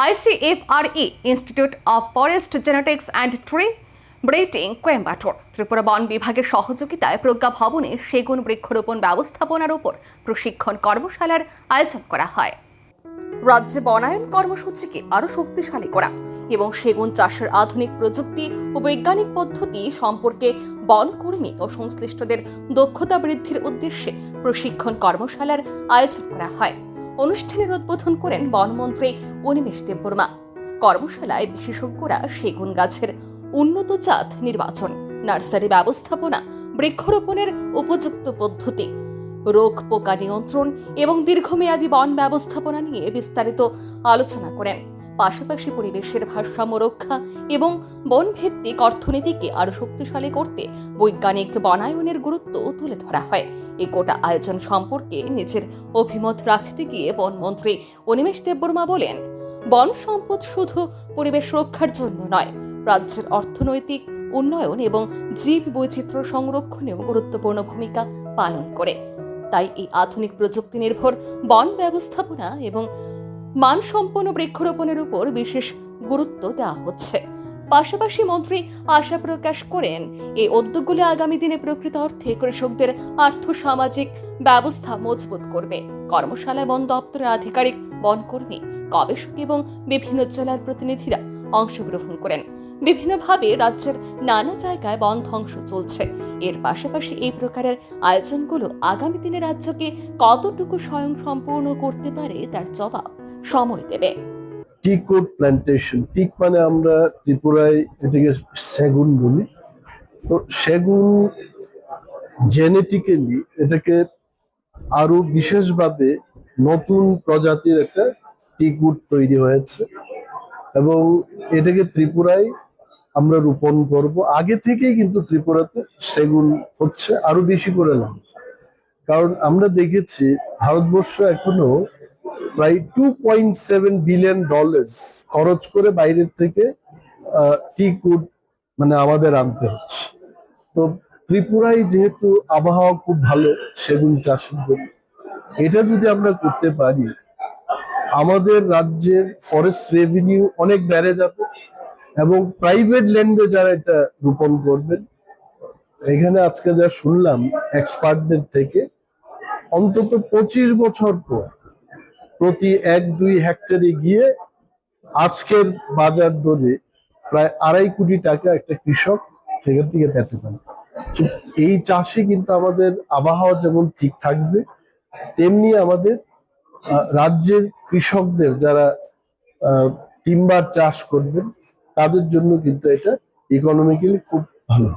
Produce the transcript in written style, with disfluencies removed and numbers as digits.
ICFRE institute of forest genetics and tree breeding Coimbatore Tripura বন বিভাগের সহযোগিতায় প্রজ্ঞা ভবনে সেগুন বৃক্ষরোপণ ব্যবস্থাপনার উপর প্রশিক্ষণ কর্মশালার আয়োজন করা হয়। রাজ্যে বনায়ন কর্মসূচিকে আরও শক্তিশালী করা এবং সেগুন চাষের আধুনিক প্রযুক্তি ও বৈজ্ঞানিক পদ্ধতি সম্পর্কে বনকর্মী ও সংশ্লিষ্টদের দক্ষতা বৃদ্ধির উদ্দেশ্যে প্রশিক্ষণ কর্মশালার আয়োজন করা হয়। অনুষ্ঠানের উদ্বোধন করেন বনমন্ত্রী অনিমেষ দেববর্মা। কর্মশালায় বিশেষজ্ঞরা সেগুন গাছের উন্নত জাত নির্বাচন, নার্সারি ব্যবস্থাপনা, বৃক্ষরোপণের উপযুক্ত পদ্ধতি, রোগ পোকা নিয়ন্ত্রণ এবং দীর্ঘমেয়াদী বন ব্যবস্থাপনা নিয়ে বিস্তারিত আলোচনা করেন। পাশাপাশি পরিবেশের ভারসাম্য রক্ষা এবং বনভিত্তিক অর্থনীতিকে আরও শক্তিশালী করতে বৈজ্ঞানিক বনায়নের গুরুত্ব তুলে ধরা হয়। এই গোটা আয়োজন সম্পর্কে নিজের অভিমত রাখতে গিয়ে বনমন্ত্রী অনিমেষ দেববর্মা বলেন, বন সম্পদ শুধু পরিবেশ রক্ষার জন্য নয়, রাজ্যের অর্থনৈতিক উন্নয়ন এবং জীব বৈচিত্র্য সংরক্ষণেও গুরুত্বপূর্ণ ভূমিকা পালন করে। তাই এই আধুনিক প্রযুক্তি নির্ভর বন ব্যবস্থাপনা এবং মানসম্পন্ন বৃক্ষরোপণের উপর বিশেষ গুরুত্ব দেওয়া হচ্ছে। পাশাপাশি মন্ত্রী আশা প্রকাশ করেন, এই উদ্যোগগুলো আগামী দিনে প্রকৃত অর্থে কৃষকদের আর্থ-সামাজিক ব্যবস্থা মজবুত করবে। কর্মশালায় বন দপ্তরের আধিকারিক, বনকর্মী, গবেষক এবং বিভিন্ন জেলার প্রতিনিধিরা অংশগ্রহণ করেন। বিভিন্নভাবে রাজ্যের নানা জায়গায় বন ধ্বংস চলছে। এর পাশাপাশি এই প্রকারের আয়োজনগুলো আগামী দিনে রাজ্যকে কতটুকু স্বয়ংসম্পূর্ণ করতে পারে তার জবাব সময় দেবে। টিক উড প্ল্যান্টেশন, টিক মানে আমরা ত্রিপুরায় এটাকে সেগুন বলি। তো সেগুন জেনেটিক্যালি এটাকে আরো বিশেষভাবে নতুন প্রজাতির একটা টিক উড তৈরি হয়েছে এবং এটাকে ত্রিপুরায় আমরা রোপণ করব। আগে থেকেই কিন্তু ত্রিপুরাতে সেগুন হচ্ছে, আরো বেশি করে না, কারণ আমরা দেখেছি ভারতবর্ষ এখনো প্রায় $2.7 বিলিয়ন খরচ করে বাইরের থেকে টিক উড মানে আমাদের আনতে হচ্ছে। তো ত্রিপুরায় যেহেতু আবহাওয়া খুব ভালো সেগুন চাষের জন্য, এটা যদি আমরা করতে পারি আমাদের রাজ্যের ফরেস্ট রেভিনিউ অনেক বেড়ে যাবে এবং প্রাইভেট ল্যান্ডে যারা এটা রোপণ করবেন, এখানে আজকে যা শুনলাম এক্সপার্টদের থেকে, অন্তত 25 বছর পর প্রতি 1-2 হেক্টরে গিয়ে আজকের বাজার দরে প্রায় 2.5 কোটি টাকা একটা কৃষক সেখান থেকে পেতে পারে। এই চাষে কিন্তু আমাদের আবহাওয়া যেমন ঠিক থাকবে, তেমনি আমাদের রাজ্যের কৃষকদের যারা টিম্বার চাষ করবেন তাদের জন্য কিন্তু এটা ইকোনমিক্যালি খুব ভালো।